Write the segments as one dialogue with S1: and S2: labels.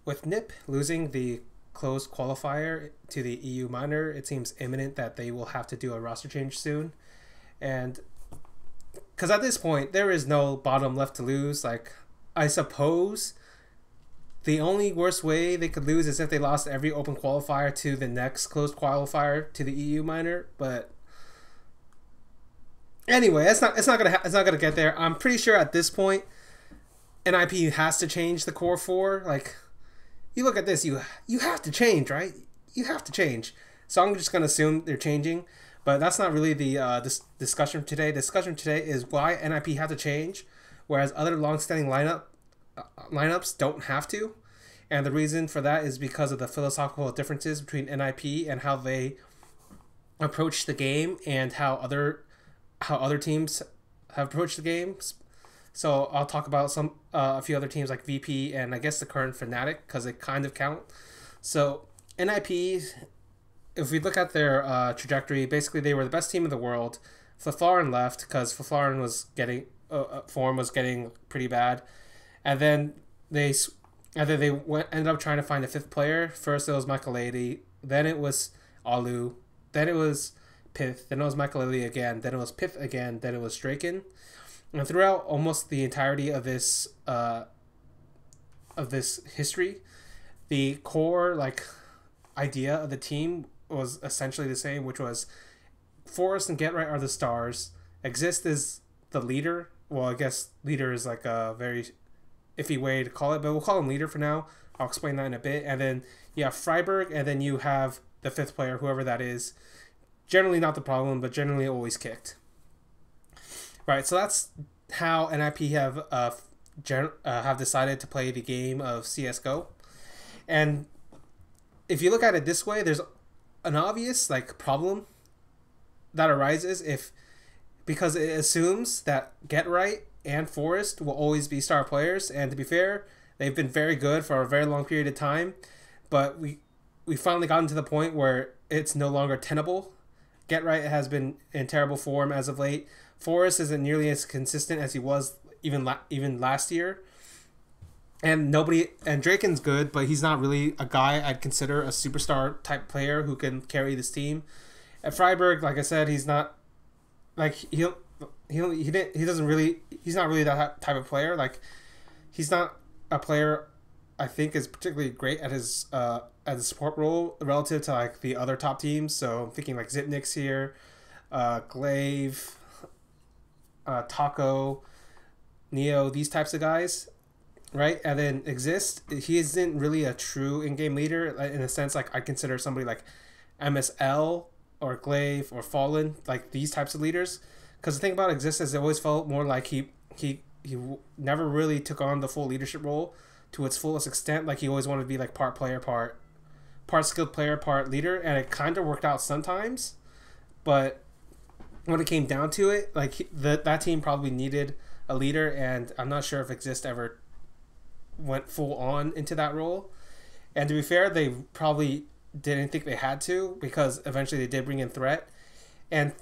S1: With NIP losing the closed qualifier to the EU minor, it seems imminent that they will have to do a roster change soon. And because at this point, there is no bottom left to lose. Like, I suppose the only worst way they could lose is if they lost every open qualifier to the next closed qualifier to the EU minor. But anyway, it's not gonna get there. I'm pretty sure at this point, NIP has to change the core four. Like, you look at this, you have to change, right? You have to change. So I'm just gonna assume they're changing, but that's not really the this discussion today. The discussion today is why NIP had to change, whereas other long-standing lineups don't have to, and the reason for that is because of the philosophical differences between NIP and how they approach the game and how other teams have approached the games. So I'll talk about a few other teams like VP and I guess the current Fnatic because they kind of count. So NIP, if we look at their trajectory, basically they were the best team in the world. Flaflarin left because Flaflarin was getting form was getting pretty bad, and then they ended up trying to find a fifth player. First it was Michaelady, then it was Alu, then it was Pith, then it was Michaelady again, then it was Pith again, then it was Draken. And throughout almost the entirety of this history, the core idea of the team was essentially the same, which was Forest and Get Right are the stars. Exist is the leader. Well, I guess leader is like a very iffy way to call it, but we'll call him leader for now. I'll explain that in a bit. And then you have Freiburg, and then you have the fifth player, whoever that is. Generally not the problem, but generally always kicked. Right, so that's how NIP have decided to play the game of CS:GO, and if you look at it this way, there's an obvious problem that arises because it assumes that Get Right and Forest will always be star players, and to be fair, they've been very good for a very long period of time, but we finally gotten to the point where it's no longer tenable. Get Right has been in terrible form as of late. Forrest isn't nearly as consistent as he was even last year. And Draken's good, but he's not really a guy I'd consider a superstar type player who can carry this team. At Freiburg, like I said, he's not he's not really that type of player. Like, he's not a player I think is particularly great at his as a support role relative to the other top teams. So I'm thinking Zipnik's here, Glaive, Taco, Neo, these types of guys, right? And then Exist, he isn't really a true in-game leader in a sense. I consider somebody like MSL or Glaive or Fallen, these types of leaders. Because the thing about Exist is it always felt more like he never really took on the full leadership role to its fullest extent. He always wanted to be part player, part skilled player, part leader, and it kind of worked out sometimes. But when it came down to it, that team probably needed a leader, and I'm not sure if Exist ever went full on into that role. And to be fair, they probably didn't think they had to, because eventually they did bring in Threat, and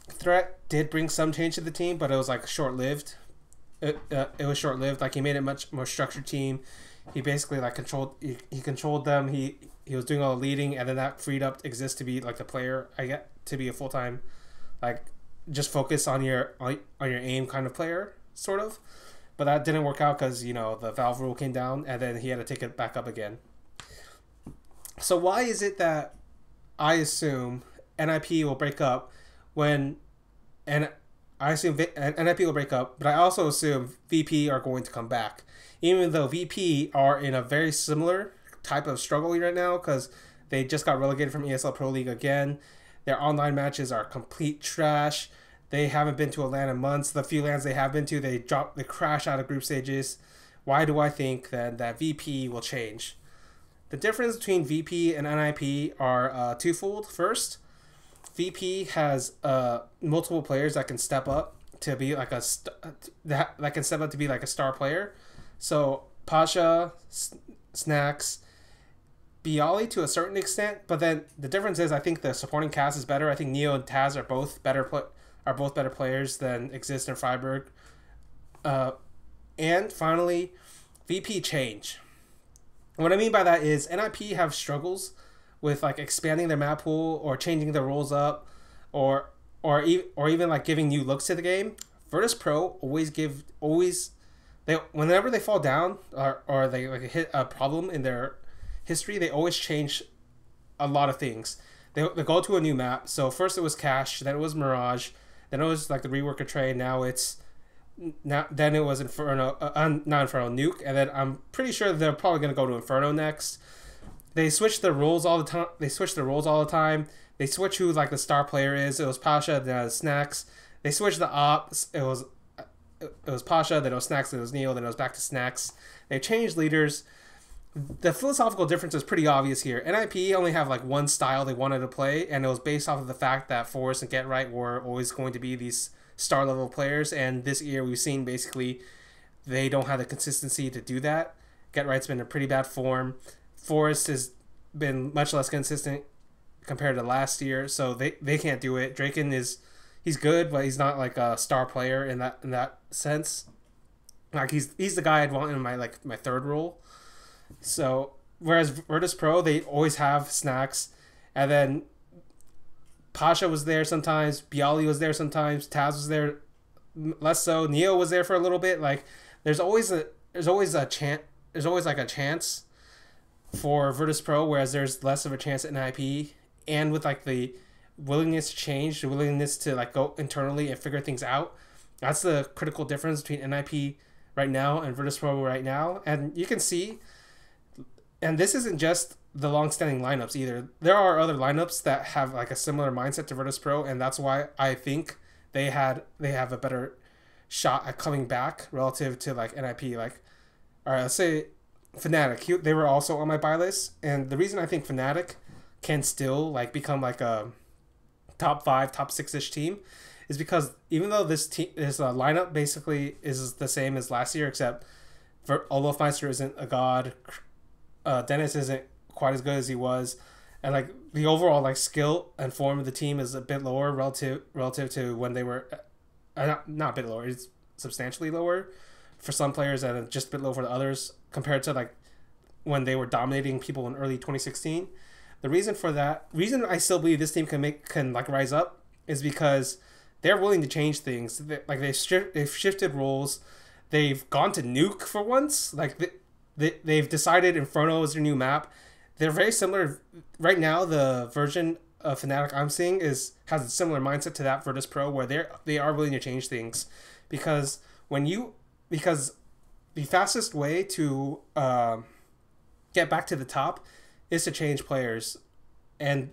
S1: Threat did bring some change to the team, but it was short-lived. It was short-lived. He made it much more structured team. He basically controlled them. He was doing all the leading, and then that freed up Exist to be the player to be a full-time just focus on your aim kind of player, sort of. But that didn't work out because the Valve rule came down, and then he had to take it back up again. So why is it that I assume NIP will break up NIP will break up, but I also assume VP are going to come back, even though VP are in a very similar type of struggle right now because they just got relegated from ESL Pro League again. Their online matches are complete trash. They haven't been to a LAN in months. The few LANs they have been to, they crash out of group stages. Why do I think that VP will change? The difference between VP and NIP are twofold. First, VP has multiple players that can step up to be that can step up to be a star player. So Pasha, Snacks, Bialy to a certain extent, but then the difference is I think the supporting cast is better. I think Neo and Taz are both better players than Exist and Freiburg. And finally, VP change. What I mean by that is NIP have struggles with like expanding their map pool or changing their roles up, or or even like giving new looks to the game. Virtus Pro always they whenever they fall down or they like hit a problem in their history, they always change a lot of things. They go to a new map. So first it was Cache, then it was Mirage, then it was like the reworker trade. Then it was Inferno, not Inferno, Nuke, and then I'm pretty sure they're probably gonna go to Inferno next. They switch their roles all the time. They switch who like the star player is. It was Pasha, then it was Snacks. They switched the ops. It was Pasha, then it was Snacks, then it was Neo, then it was back to Snacks. They changed leaders. The philosophical difference is pretty obvious here. NIP only have like one style they wanted to play, and it was based off of the fact that Forrest and Get Right were always going to be these star level players, and this year we've seen basically they don't have the consistency to do that. Get Right's been in pretty bad form. Forrest has been much less consistent compared to last year, so they can't do it. Draken he's good, but he's not like a star player in that sense. Like he's the guy I'd want in my third role. So whereas Virtus Pro, they always have Snacks, and then Pasha was there sometimes, Bialy was there sometimes, Taz was there less so, Neo was there for a little bit. Like there's always a chance for Virtus Pro, whereas there's less of a chance at NIP. And with like the willingness to change, the willingness to like go internally and figure things out, that's the critical difference between NIP right now and Virtus Pro right now. And you can see, and this isn't just the long-standing lineups either. There are other lineups that have like a similar mindset to Virtus Pro, and that's why I think they have a better shot at coming back relative to like NIP. Like, all right, let's say Fnatic. They were also on my buy list, and the reason I think Fnatic can still like become like a top 5, top 6-ish team is because even though this lineup basically is the same as last year, except for Olofmeister isn't a god, Dennis isn't quite as good as he was, and like the overall like skill and form of the team is a bit lower relative to when they were not a bit lower, it's substantially lower for some players and just a bit low for the others compared to like when they were dominating people in early 2016. The reason I still believe this team can like rise up is because they're willing to change things. They've shifted roles. They've gone to Nuke for once. Like they've decided Inferno is their new map. They're very similar right now. The version of Fnatic I'm seeing has a similar mindset to that Virtus Pro, where they are willing to change things, because the fastest way to get back to the top is to change players. And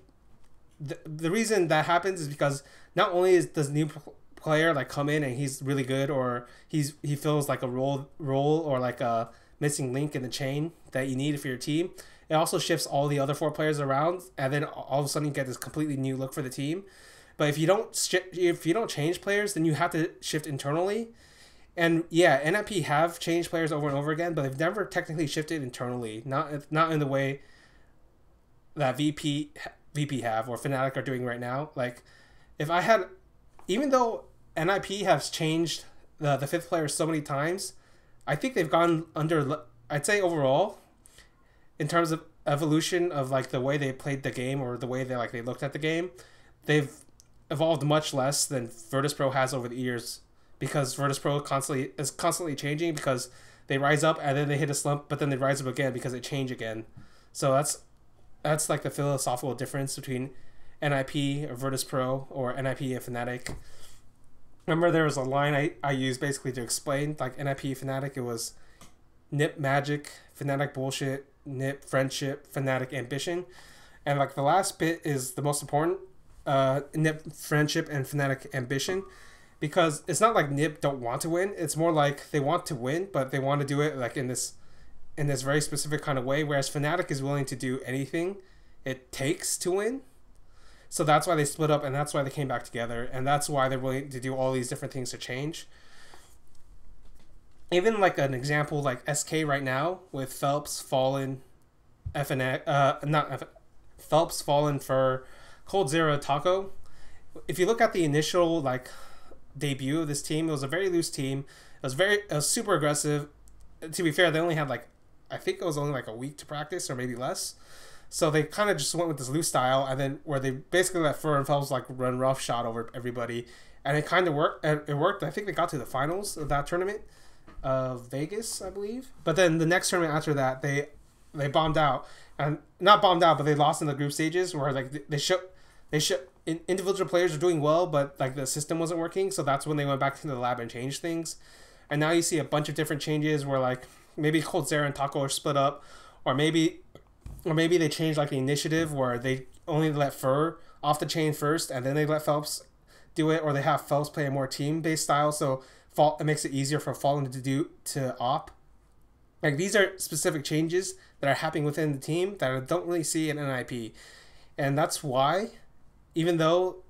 S1: the reason that happens is because not only does new player like come in and he's really good, or he feels like a role or like a missing link in the chain that you need for your team, it also shifts all the other 4 players around, and then all of a sudden you get this completely new look for the team. But if you don't change players, then you have to shift internally. And yeah, NIP have changed players over and over again, but they've never technically shifted internally. Not in the way that VP have or Fnatic are doing right now. Like, even though NIP has changed the 5th player so many times, I think they've gone under. I'd say overall, in terms of evolution of like the way they played the game or the way they looked at the game, they've evolved much less than Virtus Pro has over the years, because Virtus Pro is constantly changing, because they rise up and then they hit a slump, but then they rise up again because they change again. So that's like the philosophical difference between NIP or Virtus Pro or NIP and Fnatic. Remember, there was a line I used basically to explain like NIP Fnatic. It was NIP Magic, Fnatic Bullshit, NIP Friendship, Fnatic Ambition. And like the last bit is the most important, NIP Friendship and Fnatic Ambition. Because it's not like NIP don't want to win. It's more like they want to win, but they want to do it like in this very specific kind of way. Whereas Fnatic is willing to do anything it takes to win. So that's why they split up, and that's why they came back together, and that's why they're willing to do all these different things to change. Even like an example like SK right now with Phelps, Fallen, Phelps, Fallen for Cold Zero, Taco. If you look at the initial like debut of this team, it was a very loose team. It was super aggressive. To be fair, they only had like I think it was only like a week to practice or maybe less. So they kind of just went with this loose style, and then where they basically let Fur and Phelps like run roughshod over everybody, and it kind of worked. And it worked. I think they got to the finals of that tournament of Vegas, I believe. But then the next tournament after that, they bombed out, and not bombed out, but they lost in the group stages where like individual players are doing well, but like the system wasn't working. So that's when they went back to the lab and changed things. And now you see a bunch of different changes where like maybe Coldzera and Taco are split up, or maybe they changed like the initiative where they only let Fur off the chain first, and then they let Phelps do it, or they have Phelps play a more team-based style, so it makes it easier for Fallen to op. Like these are specific changes that are happening within the team that I don't really see in NIP, and that's why, even though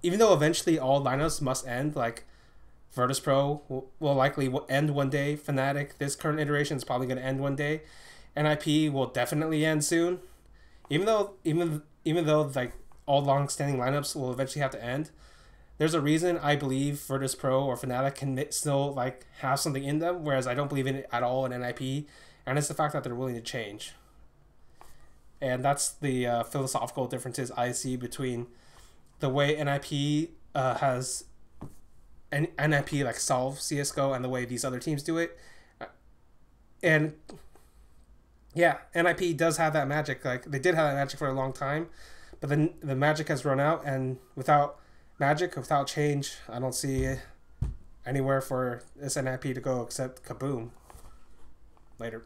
S1: eventually all lineups must end, like Virtus Pro will likely end one day, Fnatic, this current iteration is probably going to end one day. NIP will definitely end soon. Even though like all long-standing lineups will eventually have to end, there's a reason I believe Virtus Pro or Fnatic can still like have something in them, whereas I don't believe in it at all in NIP, and it's the fact that they're willing to change. And that's the philosophical differences I see between the way NIP has NIP like solve CSGO and the way these other teams do it. And yeah, NIP does have that magic. Like they did have that magic for a long time, but then the magic has run out, and without magic, without change, I don't see anywhere for this NIP to go except kaboom. Later.